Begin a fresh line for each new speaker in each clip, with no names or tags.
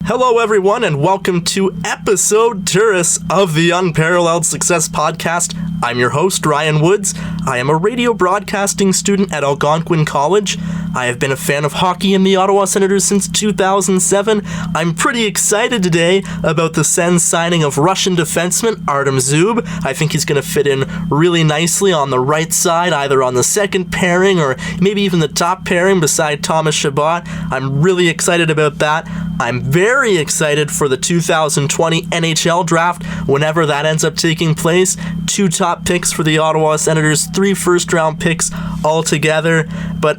Hello, everyone, and welcome to episode Turris of the Unparalleled Success Podcast. I'm your host, Ryan Woods. I am a radio broadcasting student at Algonquin College. I have been a fan of hockey and the Ottawa Senators since 2007. I'm pretty excited today about the Sens signing of Russian defenseman Artem Zub. I think he's going to fit in really nicely on the right side, either on the second pairing or maybe even the top pairing beside Thomas Chabot. I'm really excited about that. I'm very excited for the 2020 NHL draft whenever that ends up taking place. 2 top picks for the Ottawa Senators, 3 first-round picks altogether. But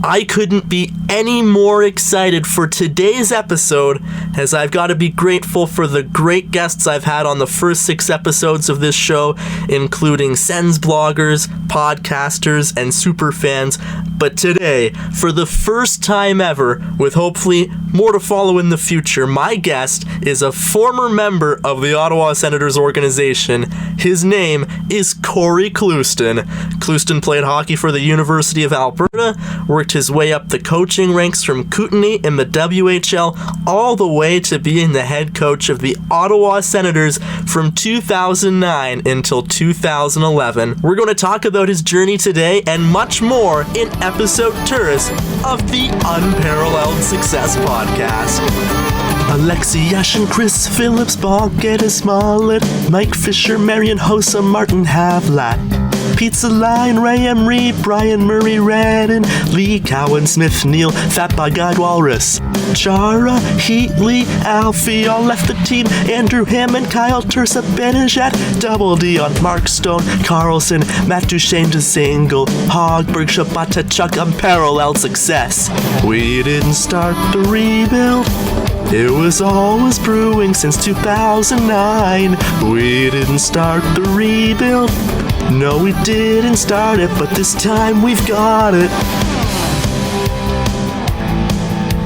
I couldn't be any more excited for today's episode, as I've got to be grateful for the great guests I've had on the first 6 episodes of this show, including Sens bloggers, podcasters, and superfans. But today, for the first time ever, with hopefully more to follow in the future, my guest is a former member of the Ottawa Senators organization. His name is Cory Clouston. Clouston played hockey for the University of Alberta, worked his way up the coaching ranks from Kootenay in the WHL all the way to being the head coach of the Ottawa Senators from 2009 until 2011. We're going to talk about his journey today and much more in episode Turris of the Unparalleled Success Podcast. Alexi Yashin, Chris Phillips, Bonkett Smollett, Mike Fisher, Marion Hossa, Martin Havlat, Pizza Line, Ray Emery, Brian Murray Redden, Lee Cowan, Smith Neal, Fat By Guide Walrus, Chara, Heatley, Alfie all left the team, Andrew Hammond, Kyle Tursa, Benajat, Double D on Mark Stone, Karlsson, Matt Duchesne to single, Hogberg, Shabata, Chuck, Unparalleled Success. We didn't start the rebuild, it was always brewing since 2009. We didn't start the rebuild, no we didn't start it, but this time we've got it.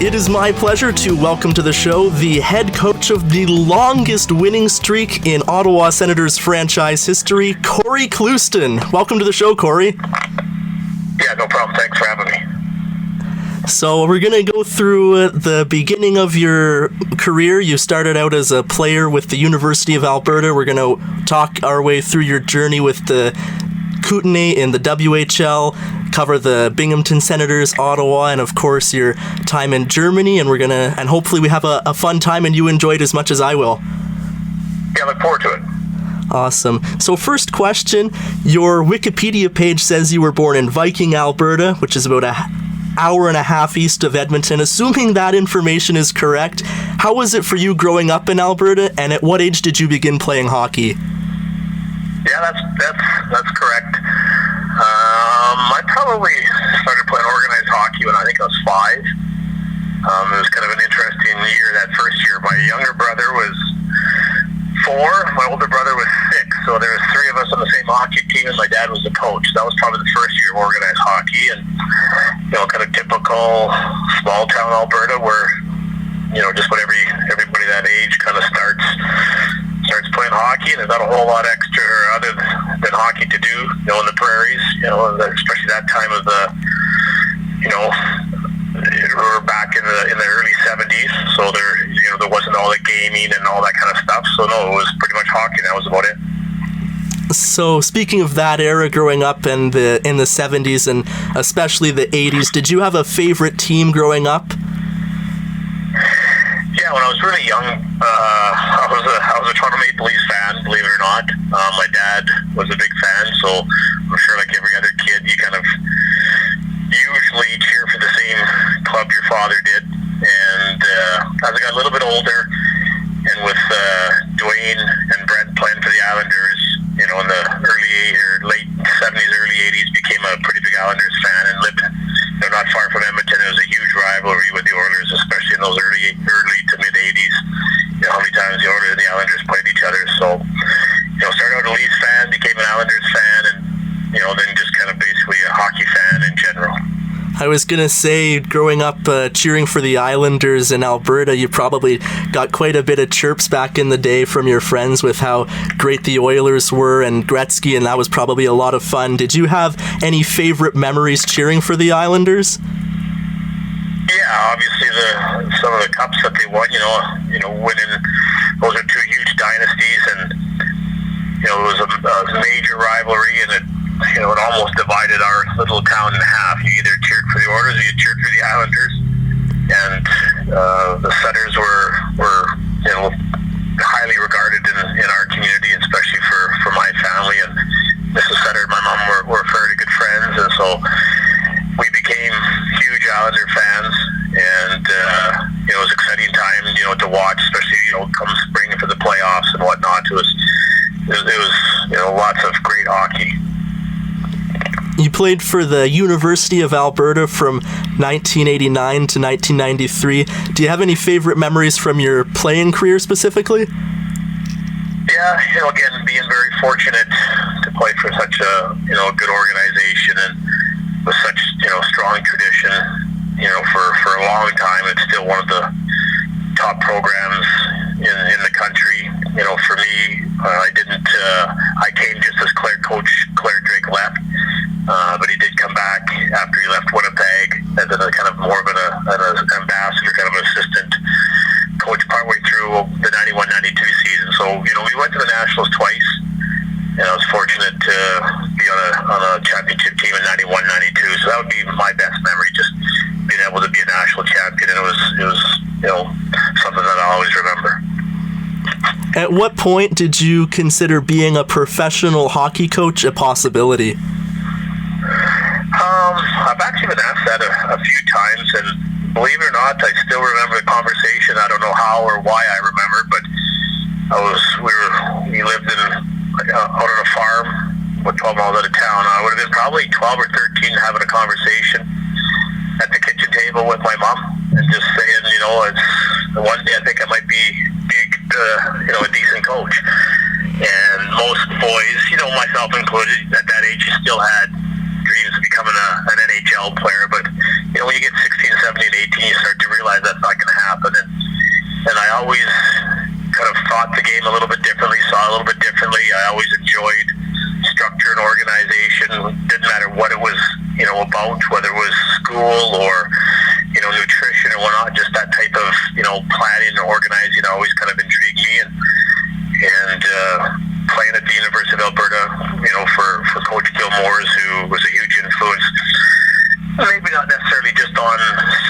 It is my pleasure to welcome to the show the head coach of the longest winning streak in Ottawa Senators franchise history, Cory Clouston. Welcome to the show, Cory.
Yeah, no problem. Thanks for having me.
So we're going to go through the beginning of your career. You started out as a player with the University of Alberta. We're going to talk our way through your journey with the Kootenay in the WHL, cover the Binghamton Senators, Ottawa, and of course your time in Germany. And and hopefully we have a fun time and you enjoy it as much as I will.
Yeah, look forward to it.
Awesome. So first question, your Wikipedia page says you were born in Viking, Alberta, which is about an hour and a half east of Edmonton. Assuming that information is correct, how was it for you growing up in Alberta, and at what age did you begin playing hockey?
Yeah, that's correct. I probably started playing organized hockey when I think I was 5. It was kind of an interesting year that first year. My younger brother was 4, my older brother was 6, so there was 3 of us on the same hockey team, and my dad was the coach. That was probably the first year of organized hockey, and kind of typical small town Alberta, where just when everybody that age kind of starts playing hockey, and there's not a whole lot extra other than hockey to do, in the prairies, especially that time of the, we're back in the early 70s, so there wasn't all the gaming and all that kind of stuff. So no, it was pretty much hockey. That was about it.
So speaking of that era growing up in the 70s and especially the 80s, did you have a favorite team growing up?
Yeah, when I was really young, I was a Toronto Maple Leafs fan, believe it or not. My dad was a big fan, so I'm sure like every other kid, you kind of usually cheer for the same club your father did. And as I got a little bit older, and with Dwayne and Brent playing for the Islanders, in the late 70s, early 80s, became a pretty big Islanders fan, and living not far from Edmonton, it was a huge rivalry with the Oilers, especially in those early to mid 80s. How many times the Oilers and the Islanders played each other. So, started out a Leafs fan, became an Islanders fan, and then just kind of basically a hockey fan in general.
I was going to say, growing up cheering for the Islanders in Alberta, you probably got quite a bit of chirps back in the day from your friends with how great the Oilers were and Gretzky, and that was probably a lot of fun. Did you have any favorite memories cheering for the Islanders?
Yeah, obviously some of the cups that they won, winning, those are two huge dynasties, and it was a major rivalry, and it almost divided our little town in half. You either cheered for the Oilers or you cheered for the Islanders, and the Senators were highly regarded in our community, especially for my family. And Mrs. Senator and my mom were very good friends, and so we became huge Islander fans, and it was an exciting time, to watch, especially come spring for the playoffs and whatnot. It was lots of great hockey.
You played for the University of Alberta from 1989 to 1993. Do you have any favorite memories from your playing career specifically?
Yeah, again, being very fortunate to play for such a good organization and with such strong tradition, for a long time. It's still one of the top programs in the country. For me, I came just as Coach Claire Drake left, but he did come back after he left Winnipeg as a kind of more of an ambassador, kind of an assistant coach partway through the 91-92 season. So, we went to the Nationals twice, and I was fortunate to be on a championship team in 91-92. So that would be my best memory, just being able to be a national champion, and it was something that I always remember.
At what point did you consider being a professional hockey coach a possibility?
I've actually been asked that a few times, and believe it or not, I still remember the conversation. I don't know how or why I remember, but we lived out on a farm, 12 miles out of town. I would have been probably 12 or 13 having a conversation at the kitchen table with my mom, and just saying, it's one day I think I might be a decent coach. And most boys, myself included, at that age, you still had dreams of becoming an NHL player. But when you get 16, 17, 18, you start to realize that's not going to happen. And I always kind of thought the game a little bit differently, saw a little bit differently. I always enjoyed structure and organization. Didn't matter what it was, about, whether it was school or nutrition or whatnot. Just that type of planning and organizing always kind of intrigued me. And playing at the University of Alberta, for Coach Gilmore's, who was a huge influence. Maybe not necessarily just on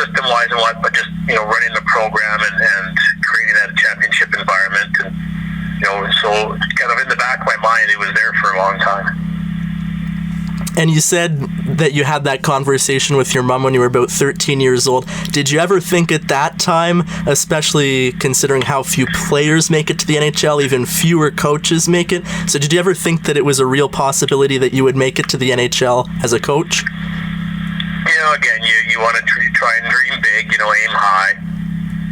system-wise and what, but just running the program and creating that championship environment. And so kind of in the back of my mind, it was there for a long time.
And you said that you had that conversation with your mom when you were about 13 years old. Did you ever think at that time, especially considering how few players make it to the NHL, even fewer coaches make it, so did you ever think that it was a real possibility that you would make it to the NHL as a coach?
Again, you want to try and dream big, aim high.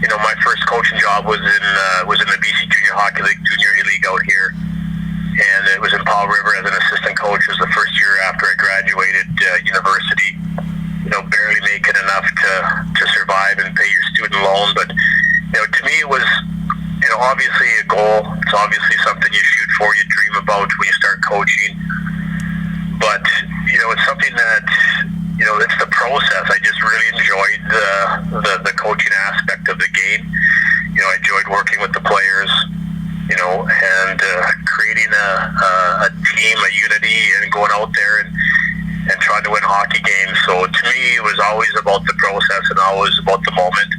My first coaching job was in the BC Junior Hockey League, Junior A League out here. And it was in Paul River as an assistant coach. It was the first year after I graduated university. Barely making enough to survive and pay your student loan. But to me, it was obviously a goal. It's obviously something you shoot for, you dream about when you start coaching. But it's something that it's the process. I just really enjoyed the coaching aspect of the game. I enjoyed working with the players. And creating a team, a unity, and going out there and trying to win hockey games. So to me, it was always about the process and always about the moment,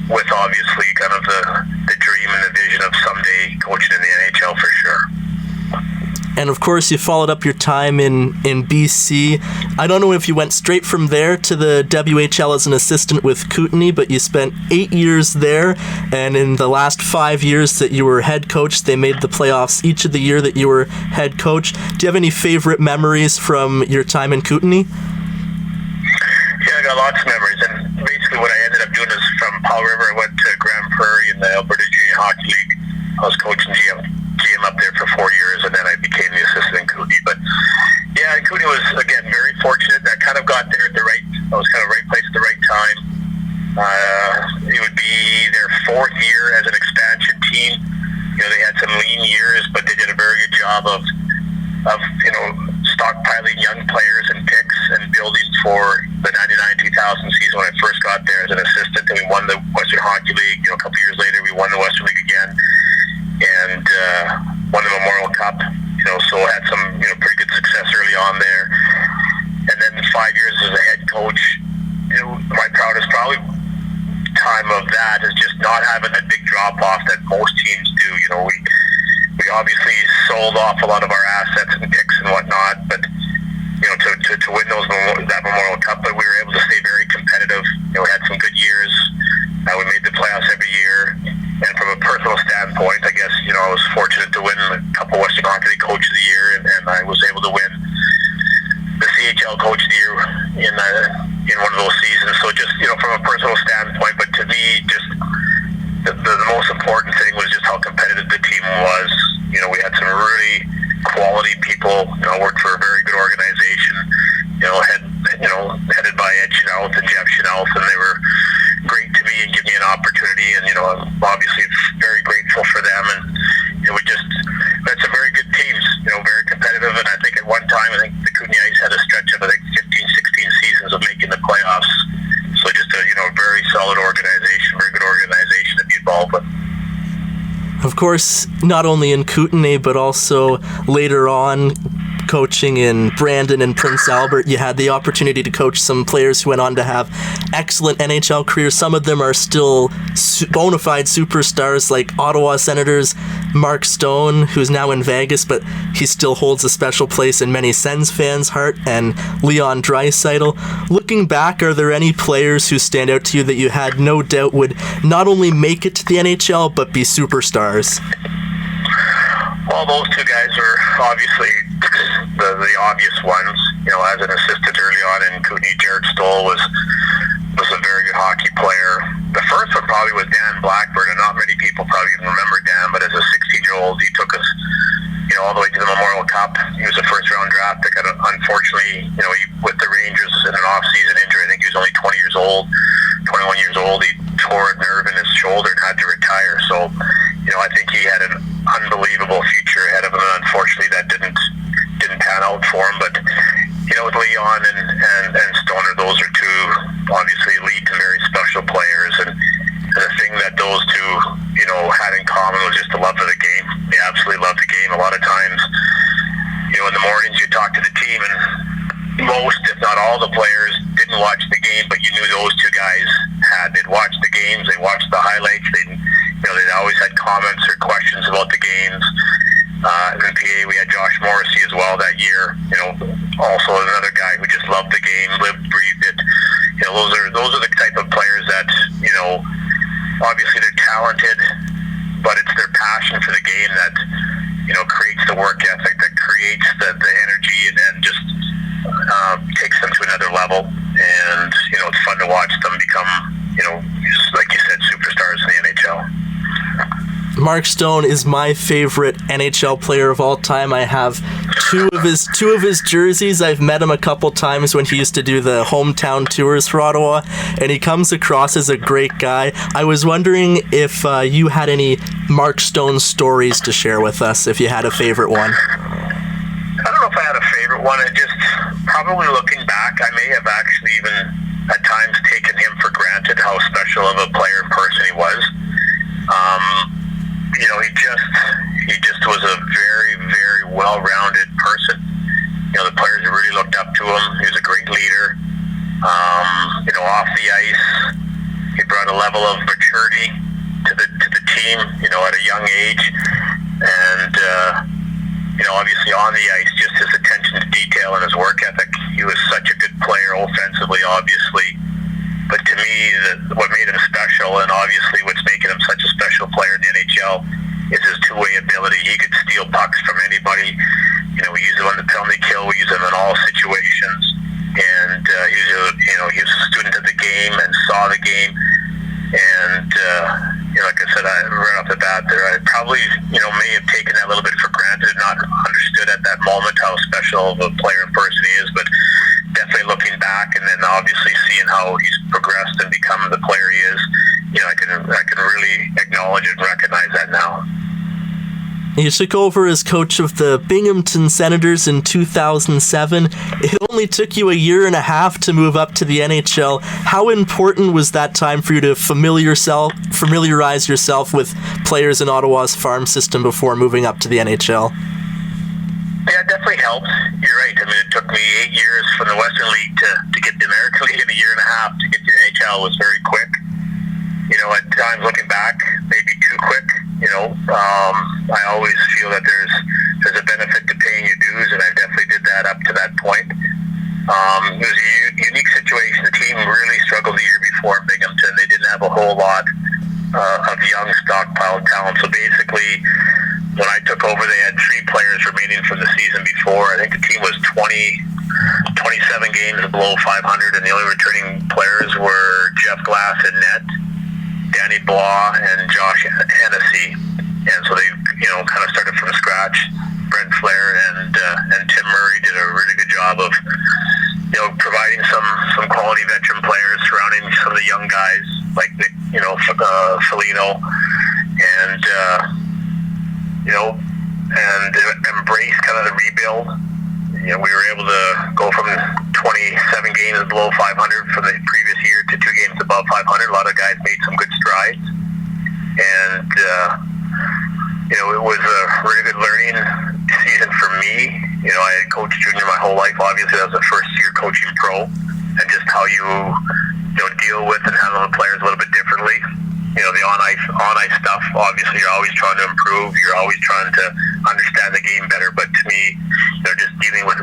with obviously kind of the dream and the vision of someday coaching in the NHL for sure.
And of course, you followed up your time in BC. I don't know if you went straight from there to the WHL as an assistant with Kootenay, but you spent 8 years there. And in the last 5 years that you were head coach, they made the playoffs each of the year that you were head coach. Do you have any favorite memories from your time in Kootenay?
Yeah, I got lots of memories. And basically what I ended up doing is from Paul River, I went to Grand Prairie in the Alberta Junior Hockey League. I was coaching GM up there for 4 years, and then I became the assistant in Kootenay. But yeah, Kootenay was, again, very fortunate. I kind of got there I was kind of right place at the right time. It would be their fourth year as an expansion team. They had some lean years, but they did a very good job of stockpiling young players and picks and building for the 99-2000 season when I first got there as an assistant, and we won the Western Hockey League. A couple years later, we won the Western League again and won the Memorial Cup. So had some pretty good success early on there. And then 5 years as a head coach, my proudest probably time of that is just not having a big drop off that most teams do. We obviously sold off a lot of our assets and picks and whatnot, but to win that Memorial Cup, but we were able to stay very competitive. We had some good years. We made the playoffs every year. And from a personal standpoint, I guess I was fortunate to win a couple Western Hockey League Coach of the Year, and I was able to win the CHL Coach of the Year in one of those seasons. So just from a personal standpoint, but to me, just the most important thing was just how competitive the team was. We had some really quality people. Worked for a very good organization. Headed by Ed Chenault and Jeff Chenault, and they were great to me and give me an opportunity. And I'm obviously very grateful for them. And we had some very good teams. Very competitive. And I think at one time, I think the Kootenay Ice had a stretch of 15, 16 seasons of making the playoffs. So just a very solid organization, very good organization to be involved with.
Of course, not only in Kootenay, but also later on coaching in Brandon and Prince Albert, you had the opportunity to coach some players who went on to have excellent NHL careers. Some of them are still bona fide superstars, like Ottawa Senators Mark Stone, who's now in Vegas, but he still holds a special place in many Sens fans' heart, and Leon Draisaitl. Looking back, are there any players who stand out to you that you had no doubt would not only make it to the NHL, but be superstars?
Well, those two guys are obviously the obvious ones. As an assistant early on in Kootenay, Jared Stoll was a very good hockey player. The first one probably was Dan Blackburn, and not many people probably even remember Dan, but as a 16-year-old, he took us all the way to the Memorial Cup. He was a first-round draft pick. Unfortunately, with the Rangers in an off-season injury, I think he was only 21 years old, he tore a nerve in his shoulder and had to retire. So, I think he had an unbelievable future ahead of him, and unfortunately that didn't pan out for him. But with Leon and Stoner, those are two obviously elite and very special players, and the thing that those two had in common was just the love of the game. They absolutely loved the game. A lot of times in the mornings you talk to the team, and most, if not all, the players didn't watch the game, but you knew those two guys had. They'd watch the games, they watched the highlights, they'd always had comments or questions about the games. In PA, we had Josh Morrissey as well that year. Also another guy who just loved the game, lived, breathed it. Those are the type of players that obviously they're talented, but it's their passion for the game that creates the work ethic, that creates the energy, and just takes them to another level. And it's fun to watch them become like you said, superstars in the NHL.
Mark Stone is my favorite NHL player of all time. I have two of his jerseys. I've met him a couple times when he used to do the hometown tours for Ottawa, and he comes across as a great guy. I was wondering if you had any Mark Stone stories to share with us, if you had a favorite one.
I don't know if I had a favorite one. It just, probably looking back, I may have actually even at times taken him for granted how special of a player and person he was. He just was a very, very well-rounded person. The players really looked up to him. He was a great leader. Off the ice, he brought a level of maturity to the team, at a young age. And, obviously on the ice, just his attention to detail and his work ethic. He was such a good player offensively, obviously. But to me, what made him special, and obviously what's making him such a special player in the NHL, is his two-way ability. He could steal pucks from anybody. We use him on the penalty kill. We use him in all situations. And he was a student of the game and saw the game. And like I said, right off the bat there, I probably may have taken that a little bit for granted and not understood at that moment how special of a player and person he is. But definitely looking back, and then obviously seeing how he's progressed and become the player he is, I can really acknowledge and recognize that now.
You took over as coach of the Binghamton Senators in 2007. It only took you a year and a half to move up to the NHL. How important was that time for you to familiarize yourself with players in Ottawa's farm system before moving up to the NHL?
Yeah, it definitely helped. You're right. I mean, it took me 8 years from the Western League to get the American League, and a year and a half to get to the NHL was very quick. You know, at times looking back, maybe too quick. You know, I always feel that there's a benefit to paying your dues, and I definitely did that up to that point. It was a unique situation. The team really struggled the year before in Binghamton. They didn't have a whole lot of young stockpiled talent. So basically, when I took over, they had 3 players remaining from the season before. I think the team was 27 games below 500, and the only returning players were Jeff Glass in net, Danny Blois, and Josh Hennessy. And so they, kind of started from scratch. Brent Flair and Tim Murray did a really good job of, providing some quality veteran players surrounding some of the young guys like Nick, Foligno, and embrace kind of the rebuild. We were able to go from 27 games below 500 from the previous year to 2 games above 500. A lot of guys made some good strides, and it was a really good learning season for me. I had coached junior my whole life. Obviously, that was the first year coaching pro, and just how you deal with and handle the players a little bit differently. The on ice stuff, obviously you're always trying to improve, you're always trying to understand the game better, but to me, just dealing with,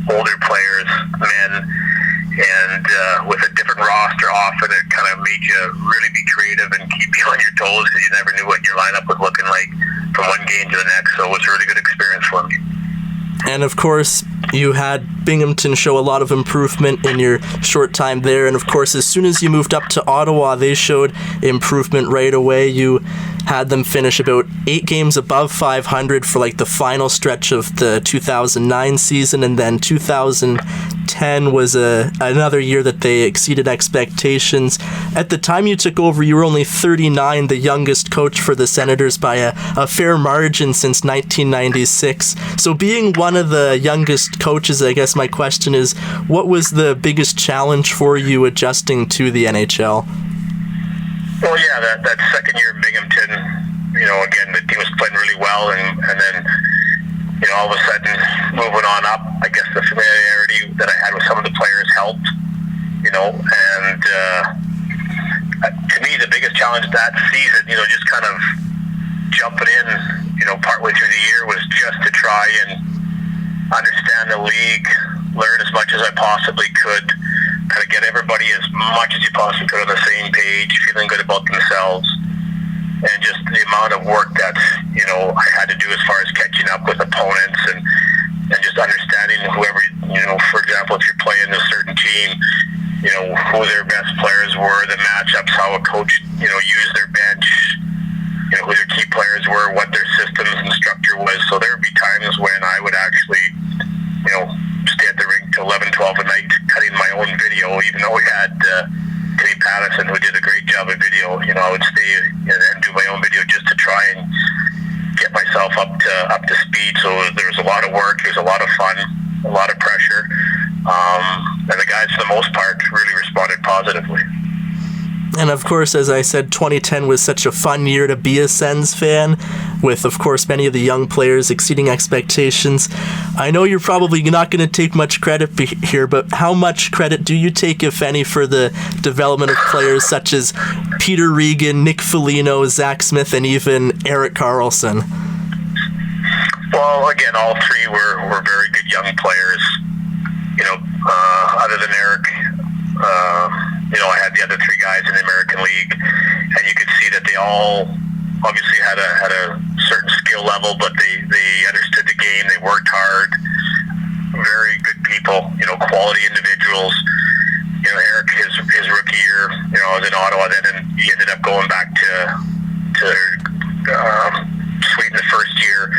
older players, men, and with a different roster often, it kind of made you really be creative and keep you on your toes, because you never knew what your lineup was looking like from one game to the next, so it was a really good experience for me.
And of course, you had Binghamton show a lot of improvement in your short time there. And of course, as soon as you moved up to Ottawa, they showed improvement right away. You had them finish about 8 games above 500 for the final stretch of the 2009 season. And then 2010 was another year that they exceeded expectations. At the time you took over, you were only 39, the youngest coach for the Senators by a fair margin since 1996. So being one of the youngest coaches, I guess my question is, what was the biggest challenge for you adjusting to the NHL?
Well, yeah, that second year in Binghamton, again, the team was playing really well, and then, all of a sudden, moving on up, I guess the familiarity that I had with some of the players helped, and to me, the biggest challenge that season, just kind of jumping in, partway through the year was just to try and understand the league, learn as much as I possibly could, kind of get everybody as much as you possibly could on the same page, feeling good about themselves, and just the amount of work that, I had to do as far as catching up with opponents and just understanding whoever, for example, if you're playing a certain team, who their best players were, the matchups, how a coach, used their bench, who their key players were, what their systems and structure was. So there would be times when I would actually, stay at the rink till 11, 12 at night cutting my own video, even though we had Timmy Patterson, who did a great job of video. I would stay and do my own video just to try and get myself up to speed. So there was a lot of work, there was a lot of fun, a lot of pressure, and the guys, for the most part, really responded positively.
And of course, as I said, 2010 was such a fun year to be a Sens fan, with, of course, many of the young players exceeding expectations. I know you're probably not going to take much credit here, but how much credit do you take, if any, for the development of players such as Peter Regan, Nick Foligno, Zach Smith, and even Erik Karlsson?
Well, again, all 3 were very good young players. Other than Erik, I had the other 3 guys in the American League, and you could see that they all obviously had a certain skill level, but they understood the game. They worked hard. Very good people, quality individuals. Erik, his rookie year, I was in Ottawa then, and he ended up going back to Sweden the first year,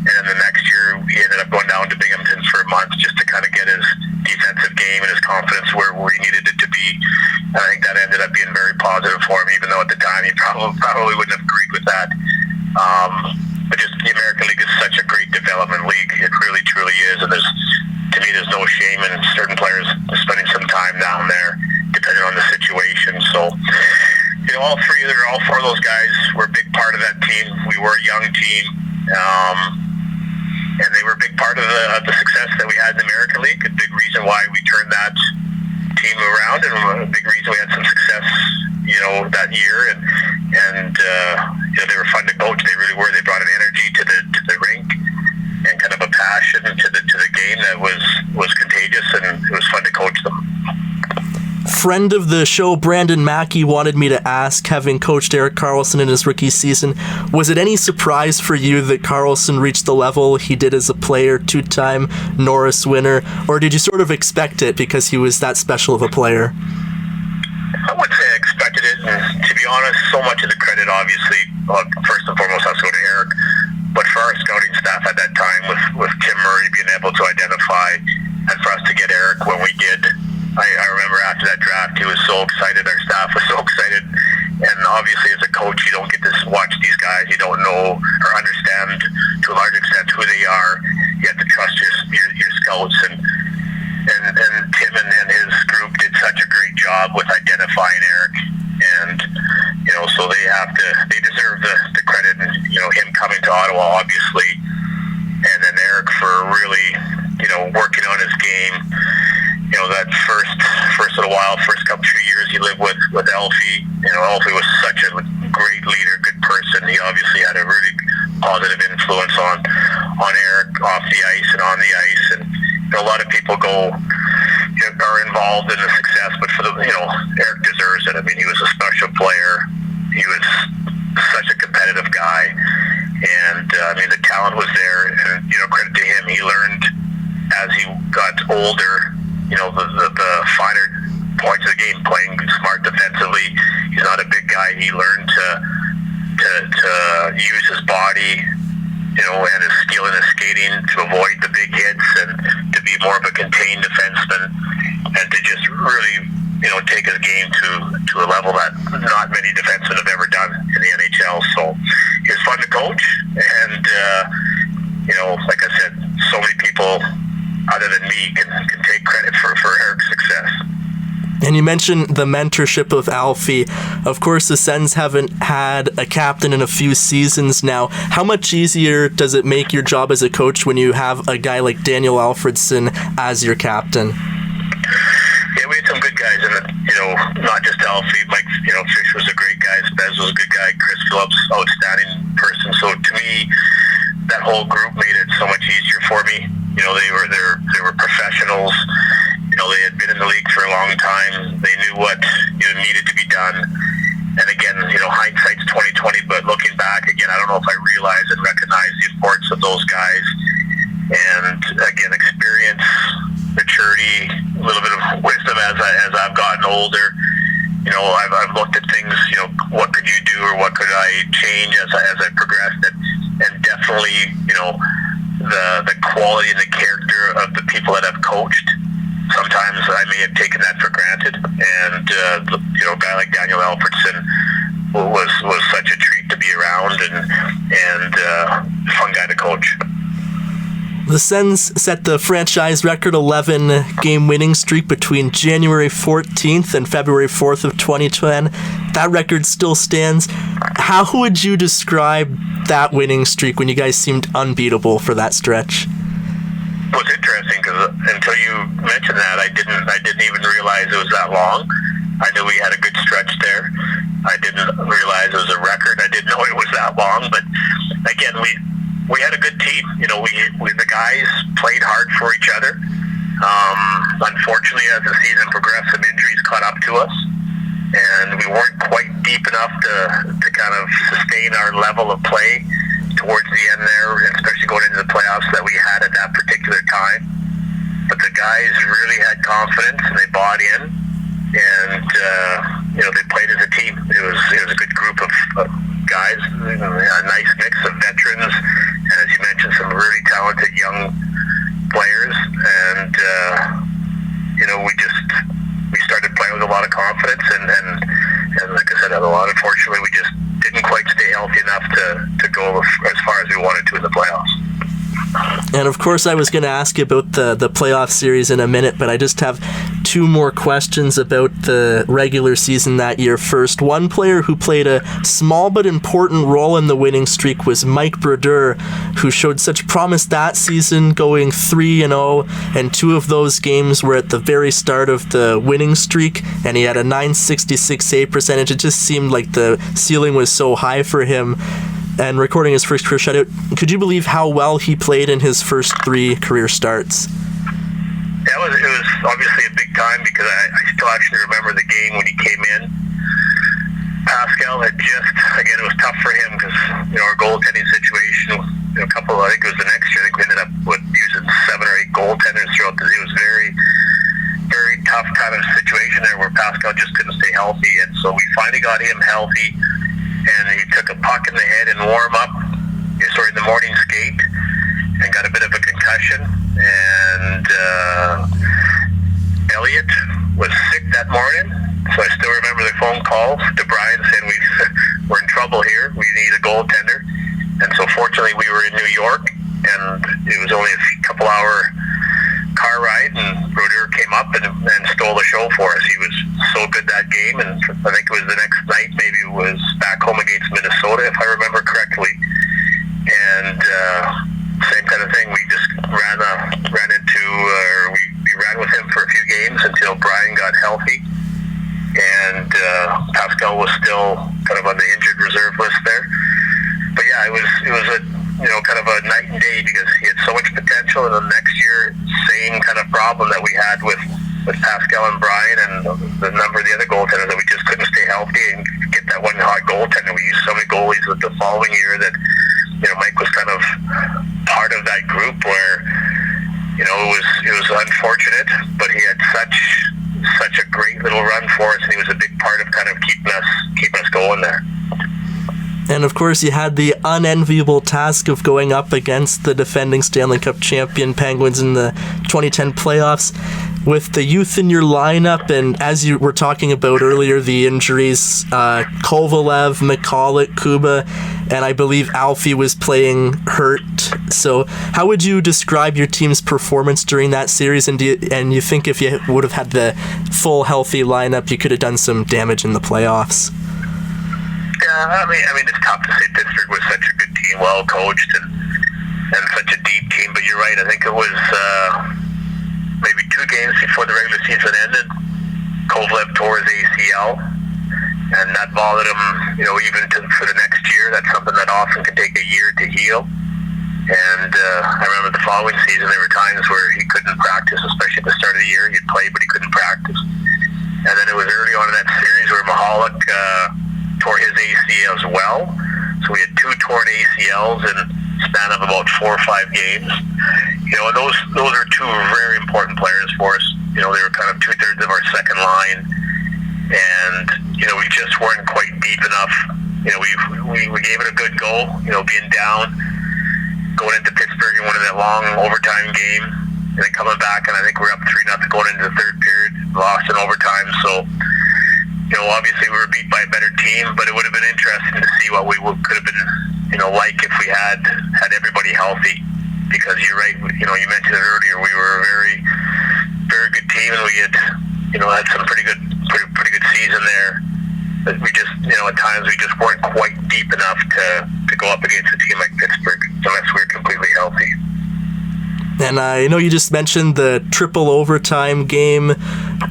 and then the next year he ended up going down to Binghamton for a month just to kind of get his defensive game and his confidence where he needed it to be. And I think that ended up being very positive for him, even though at the time he probably wouldn't have agreed with that. But just the were a young team, and they were a big part of the success that we had in the American League. A big reason why we turned that team around, and a big reason we had some success, that year. And they were fun to coach. They really were. They brought an energy to the rink and kind of a passion to the game that was contagious, and it was fun to coach them.
Friend of the show, Brandon Mackey, wanted me to ask, having coached Erik Karlsson in his rookie season, was it any surprise for you that Karlsson reached the level he did as a player, 2-time Norris winner, or did you sort of expect it because he was that special of a player?
I wouldn't say I expected it, and to be honest, so much of the credit, obviously, first and foremost, has to go to Erik, but for our scouting staff at that time, with Tim Murray being able to identify, and for us to get Erik when we did, I remember after that draft, he was so excited, our staff was so excited, and obviously as a coach, you don't get to watch these guys, you don't know or understand to a large extent who they are. You have to trust your scouts, and Tim and his group did such a great job with identifying Erik, and so they deserve the credit, and him coming to Ottawa, obviously, and then Erik for really working on his game. That first little while, first couple 3 years he lived with Elfie. Elfie was such a great leader, good person. He obviously had a really positive influence on Erik off the ice and on the ice. And a lot of people are involved in the success, but for Erik deserves it. I mean, he was a special player. He was such a competitive guy, and the talent was there. And credit to him, he learned as he got older. The finer points of the game, playing smart defensively. He's not a big guy. He learned to use his body, and his skill in his skating to avoid the big hits and to be more of a contained defenseman, and to just really, take his game to a level that not many defensemen have ever done in the NHL. So he was fun to coach, and like I said, so many people other than me can take credit for Erik's success.
And you mentioned the mentorship of Alfie. Of course, the Sens haven't had a captain in a few seasons now. How much easier does it make your job as a coach when you have a guy like Daniel Alfredsson as your captain?
Yeah, we had some good guys in it, not just Alfie. Mike, Fish was a great guy. Spez was a good guy. Chris Phillips, outstanding person. So to me, that whole group made it so much easier for me. They were professionals. They had been in the league for a long time. They knew what needed to be done. And again, hindsight's 20/20. But looking back, again, I don't know if I realized and recognized the importance of those guys. And again, experience, maturity, a little bit of wisdom as I've gotten older. I've looked at things. What could you do, or what could I change as I progressed? And definitely, the quality and the character of the people that I've coached. Sometimes I may have taken that for granted, and a guy like Daniel Alfredsson was such a treat to be around, and fun guy to coach.
The Sens set the franchise record 11-game winning streak between January 14th and February 4th of 2010. That record still stands. How would you describe that winning streak when you guys seemed unbeatable for that stretch?
It was interesting because until you mentioned that, I didn't even realize it was that long. I knew we had a good stretch there. I didn't realize it was a record. I didn't know it was that long. But again, we had a good team. The guys played hard for each other. Unfortunately, as the season progressed, some injuries caught up to us, and we weren't quite deep enough to kind of sustain our level of play towards the end there, especially going into the playoffs that we had at that particular time. But the guys really had confidence, and they bought in, and they played as a team. It was a good group of guys, a nice mix of veterans, and as you mentioned, some really talented young players. And we started playing with a lot of confidence, and like I said, unfortunately, we just didn't quite stay healthy enough to go as far as we wanted to in the playoffs.
And of course, I was going to ask you about the playoff series in a minute, but I just have two more questions about the regular season that year. First, one player who played a small but important role in the winning streak was Mike Brodeur, who showed such promise that season, going 3-0, and two of those games were at the very start of the winning streak, and he had a .966 save percentage. It just seemed like the ceiling was so high for him. And recording his first career shutout, could you believe how well he played in his first three career starts?
Yeah, it was obviously a big time because I still actually remember the game when he came in. Pascal had again, it was tough for him because, our goaltending situation, I think it was the next year, I think we ended up using 7 or 8 goaltenders throughout it was very, very tough kind of situation there where Pascal just couldn't stay healthy. And so we finally got him healthy. And he took a puck in the head in the morning skate, and got a bit of a concussion. And Elliot was sick that morning, so I still remember the phone call to Brian saying we're in trouble here. We need a goaltender. And so fortunately we were in New York, and it was only a couple hour car ride, and Brodeur came up and stole the show for us. He was so good that game, and I think it was the next night, maybe it was back home against Minnesota, if I remember correctly. And same kind of thing. We just ran with him for a few games until Brian got healthy, and Pascal was still kind of on the injured reserve list there. But yeah, it was a kind of a night and day because he had so much potential, and the next year, same kind of problem that we had with Pascal and Brian and the number of the other goaltenders, that we just couldn't stay healthy and get that one hot goaltender. We used so many goalies with the following year that, Mike was kind of part of that group where, it was unfortunate, but he had such a great little run for us, and he was a big part of kind of keeping us going there.
And of course, you had the unenviable task of going up against the defending Stanley Cup champion Penguins in the 2010 playoffs. With the youth in your lineup, and as you were talking about earlier, the injuries, Kovalev, McCulloch, Kuba, and I believe Alfie was playing hurt. So how would you describe your team's performance during that series? And you think if you would have had the full healthy lineup, you could have done some damage in the playoffs?
Yeah, I mean, it's tough to say. Pittsburgh was such a good team, well coached, and such a deep team. But you're right. I think it was maybe 2 games before the regular season ended. Kovalev tore his ACL, and that bothered him. Even for the next year. That's something that often can take a year to heal. And I remember the following season, there were times where he couldn't practice, especially at the start of the year. He'd play, but he couldn't practice. And then it was early on in that series where Mahalik tore his ACL as well. So we had 2 torn ACLs in a span of about 4 or 5 games. And those are 2 very important players for us. They were kind of 2/3 of our second line, and we just weren't quite deep enough. We gave it a good go. Being down, going into Pittsburgh and winning that long overtime game, and then coming back, and I think we're up 3-0 going into the third period, lost in overtime. So obviously we were beat by a better team, but it would have been interesting to see what we could have been, like if we had everybody healthy. Because you're right, you mentioned it earlier. We were a very, very good team, and we had, had some pretty good season there. But we just, at times we just weren't quite deep enough to go up against a team like Pittsburgh unless we were completely healthy.
And I know you just mentioned the triple overtime game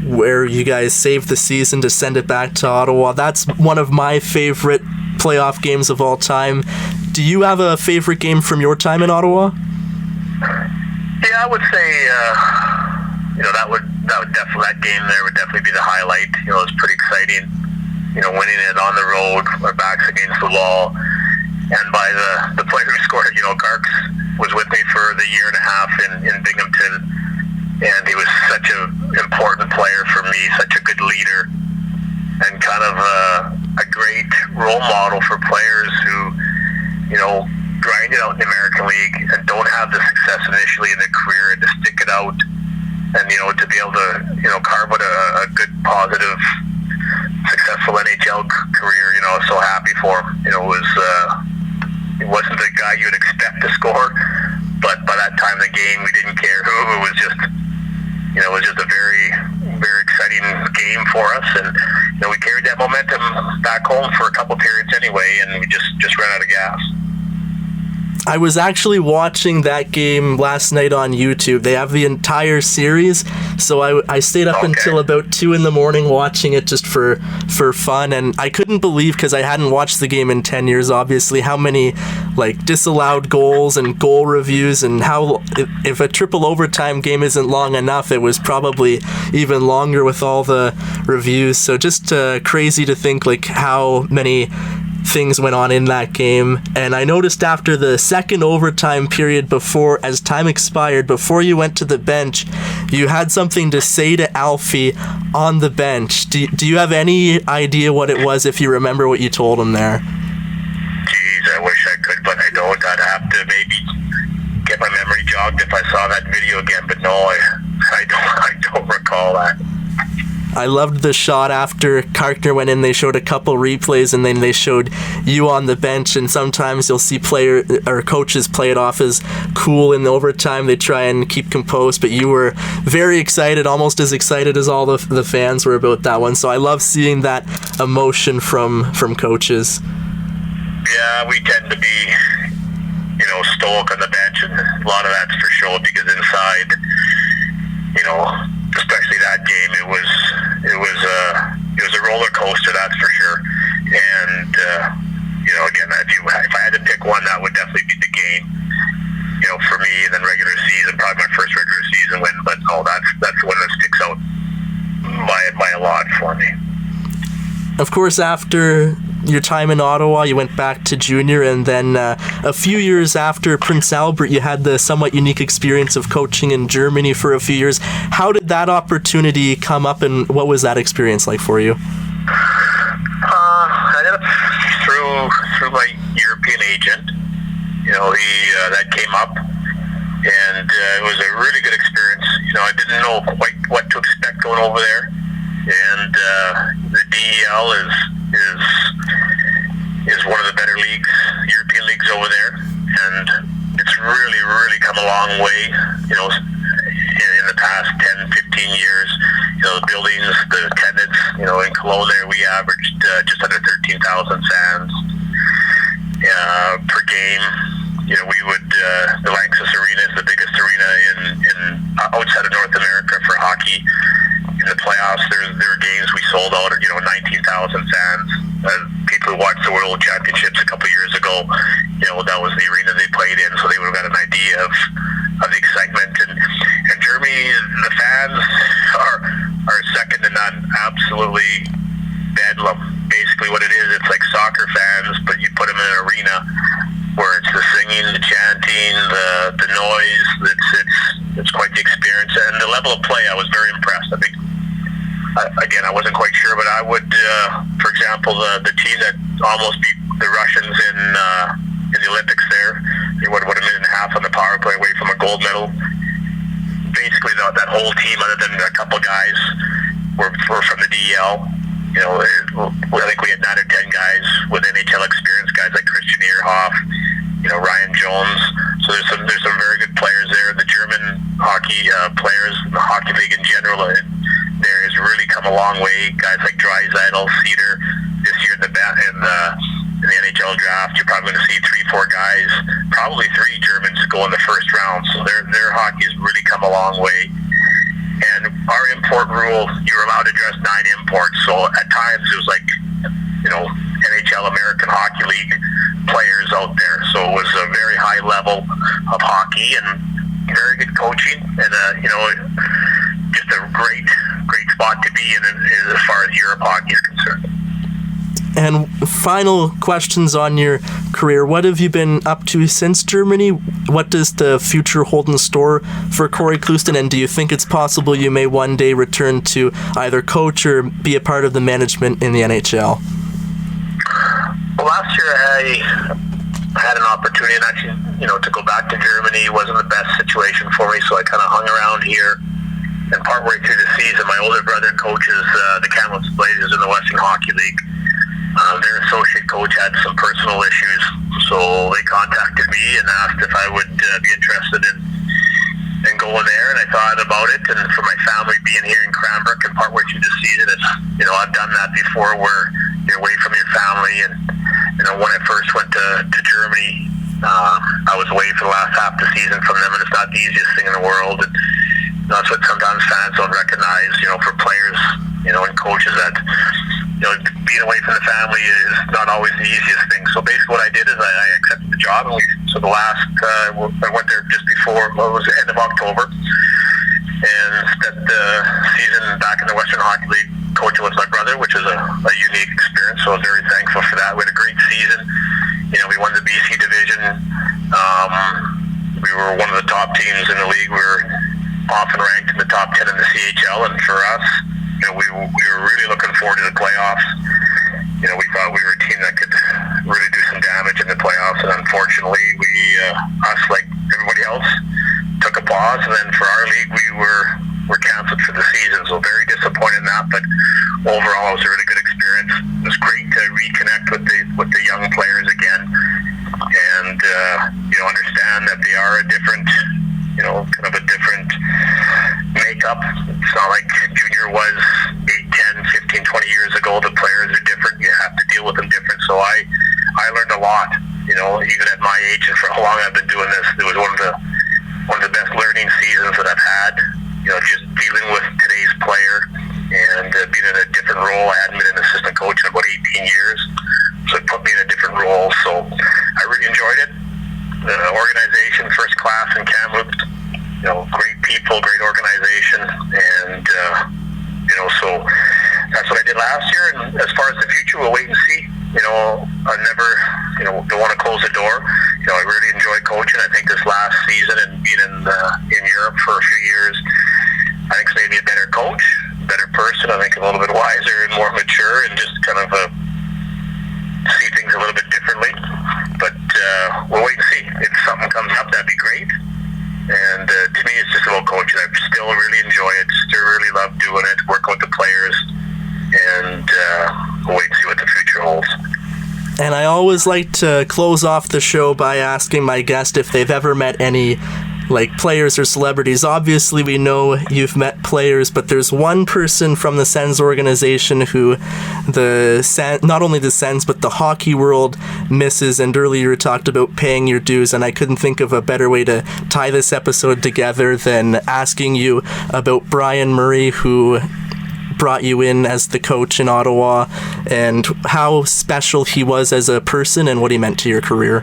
where you guys saved the season to send it back to Ottawa. That's one of my favorite playoff games of all time. Do you have a favorite game from your time in Ottawa?
Yeah, I would say, that game there would definitely be the highlight. It was pretty exciting. Winning it on the road, our backs against the wall, and by the player who scored it, Garks was with me for the year and a half in Binghamton, and he was such an important player for me, such a good leader, and kind of a great role model for players who, grind it out in the American League and don't have the success initially in their career, and to stick it out, and to be able to carve out a good, positive, successful NHL career. I was so happy for him. It wasn't the guy you'd expect to score, but game. We didn't care who. It was just, you know, it was just a very, very exciting game for us. And, you know, we carried that momentum back home for a couple periods anyway, and we just ran out of gas.
I was actually watching that game last night on YouTube. They have the entire series, so I stayed up until about 2 a.m. watching it just for fun, and I couldn't believe, because I hadn't watched the game in 10 years, obviously, how many like disallowed goals and goal reviews, and how if a triple overtime game isn't long enough, it was probably even longer with all the reviews. So just crazy to think like how many things went on in that game. And I noticed after the second overtime period, before, as time expired, before you went to the bench, you had something to say to Alfie on the bench. Do you have any idea what it was, if you remember what you told him there?
Geez, I wish I could, but I don't. I'd have to maybe get my memory jogged if I saw that video again, but no, I don't recall that.
I loved the shot after Karkner went in. They showed a couple replays, and then they showed you on the bench, and sometimes you'll see coaches play it off as cool in the overtime. They try and keep composed, but you were very excited, almost as excited as all the fans were about that one. So I love seeing that emotion from coaches.
Yeah, we tend to be, you know, stoic on the bench, and a lot of that's for show, because inside, you know, especially that game, it was a roller coaster, that's for sure. And you know, again, if I had to pick one, that would definitely be the game, you know, for me. And then regular season, probably my first regular season win. But no, that's the one that sticks out by a lot for me. Of
course, after your time in Ottawa, you went back to junior, and then a few years after Prince Albert, you had the somewhat unique experience of coaching in Germany for a few years. How did that opportunity come up, and what was that experience like for you?
I ended up through my European agent. You know, that came up, and it was a really good experience. You know, I didn't know quite what to expect going over there, and the DEL is one of the better leagues, European leagues over there, and it's really, really come a long way, you know, in the past 10, 15 years. You know, the buildings, the attendance, you know, in Cologne there, we averaged just under 13,000 fans per game. You know, we would, the Lanxess Arena is the biggest arena in outside of North America for hockey. In the playoffs, there were games we sold out, you know, 19,000 fans. People who watched the World Championships a couple of years ago, you know, that was the arena they played in, so they would have got an idea of the excitement. And Germany, the fans are second to none. Absolutely bedlam. Basically what it is, it's like soccer fans, but you put them in an arena where it's the singing, the chanting, the noise. It's quite the experience. And the level of play, I was very impressed. I think, again, I wasn't quite sure, but I would, for example, the team that almost beat the Russians in the Olympics there, they were a minute and a half on the power play away from a gold medal. Basically, that whole team, other than a couple guys, were from the DEL. You know, I think we had 9 or 10 guys with NHL experience, guys like Christian Ehrhoff, you know, Ryan Jones. So there's some very good players there. The German hockey players, the hockey league in general, there has really come a long way. Guys like Draisaitl, Cedar. This year in the NHL draft, you're probably going to see 3-4 guys, probably 3 Germans go in the first round. So their hockey has really come a long way. And our import rule, you're allowed to dress 9 imports. So at times it was like, you know, NHL, American Hockey League players out there. So it was a very high level of hockey and very good coaching, and you know, just a great spot to be in as far as Europe hockey is concerned.
And final questions on your career. What have you been up to since Germany? What does the future hold in store for Cory Clouston? And do you think it's possible you may one day return to either coach or be a part of the management in the NHL?
Well, last year I had an opportunity, and actually, you know, to go back to Germany wasn't the best situation for me, so I kind of hung around here. And partway through the season, my older brother coaches the Kamloops Blazers in the Western Hockey League. Their associate coach had some personal issues, so they contacted me and asked if I would be interested in going there, and I thought about it, and for my family being here in Cranbrook and partway through the season, it's, I've done that before where you're away from your family, and when I first went to Germany, I was away for the last half the season from them, and it's not the easiest thing in the world, and that's what sometimes fans don't recognize, for players, and coaches, that being away from the family is not always the easiest thing. So basically what I did is I accepted the job, and I went there just before, it was the end of October, and spent the season back in the Western Hockey League coaching with my brother, which is a unique experience, so I was very thankful for that. We had a great season. We won the BC division. We were one of the top teams in the league. We were often ranked in the top 10 in the CHL, and for us, we were really looking forward to the playoffs. We thought we were a team that could really do some damage in the playoffs, and unfortunately, us, like everybody else, took a pause. And then for our league, we were canceled for the season, so very disappointed in that. But overall, it was a really good experience. It was great to reconnect with the young players again, and understand that they are a different, kind of a different makeup. It's not like junior was 8, 10, 15, 20 years ago. The players are different. You have to deal with them different. So I learned a lot, even at my age, and for how long I've been doing this. It was one of the best learning seasons that I've had, just dealing with today's player and being in a different role. I hadn't been an assistant coach in about 18 years, so it put me in a different role. So I really enjoyed it. The organization, first class in Kamloops, great people, great organization, and so that's what I did last year. And as far as the future, we'll wait and see. I never, don't want to close the door. I really enjoyed coaching. I think this last season and being in Europe for a few years, I think it's made me a better coach, better person. I think a little bit wiser and more mature, and just kind of see things a little bit differently. But we'll wait and see. If something comes up, that'd be great. And to me, it's just about coaching. I still really enjoy it. Still really love doing it, working with the players, and we'll wait and see what the future holds.
And I always like to close off the show by asking my guest if they've ever met any players or celebrities. Obviously, we know you've met players, but there's one person from the Sens organization who not only the Sens, but the hockey world misses. And earlier you talked about paying your dues, and I couldn't think of a better way to tie this episode together than asking you about Brian Murray, who brought you in as the coach in Ottawa, and how special he was as a person and what he meant to your career.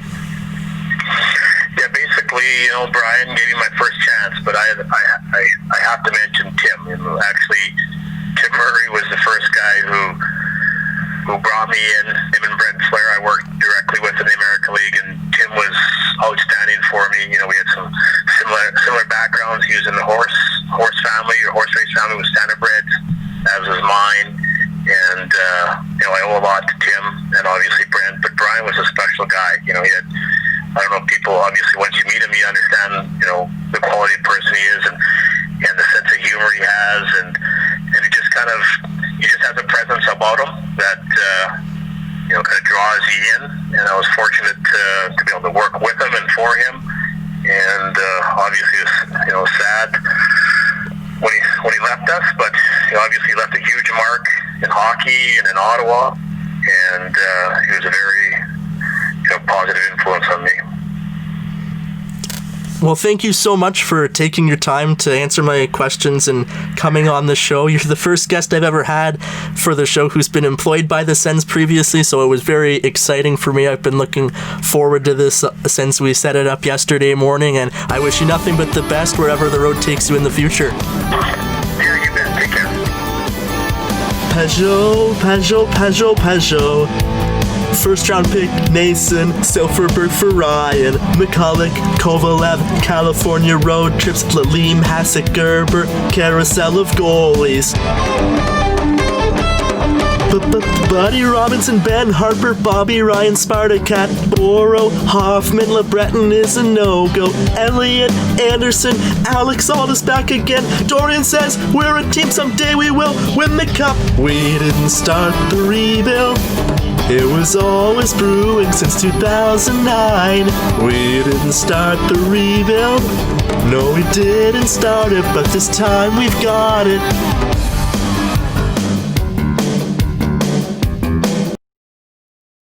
Yeah, basically, Brian gave me my first chance, but I have to mention Tim. Actually, Tim Murray was the first guy who brought me in. Him and Brent Flair, I worked directly with in the American League, and Tim was outstanding for me. We had some similar backgrounds. He was in the horse family, or horse race family, with standardbreds, as was mine. And I owe a lot to Tim and obviously Brent, but Brian was a special guy. He had, I don't know, people, obviously once you meet him, you understand, the quality of person he is, and the sense of humor he has, and he just has a presence about him that, kind of draws you in. And I was fortunate to be able to work with him and for him. And obviously it was, sad when he left us, but obviously he left a huge mark in hockey and in Ottawa, and he was a very positive influence on me.
Well, thank you so much for taking your time to answer my questions and coming on the show. You're the first guest I've ever had for the show who's been employed by the Sens previously, so it was very exciting for me. I've been looking forward to this since we set it up yesterday morning, and I wish you nothing but the best wherever the road takes you in the future.
Yeah, you bet. Take care.
Peugeot. First round pick, Nason, Silverberg for Ryan, McCulloch, Kovalev, California road trips, Lalim, Hasek, Gerber, carousel of goalies. Buddy Robinson, Ben Harper, Bobby Ryan, Spartacat, Boro, Hoffman, LeBreton is a no-go. Elliot, Anderson, Alex Aldis back again. Dorian says, we're a team, someday we will win the cup. We didn't start the rebuild. It was always brewing since 2009. We didn't start the rebuild. No, we didn't start it, but this time we've got it.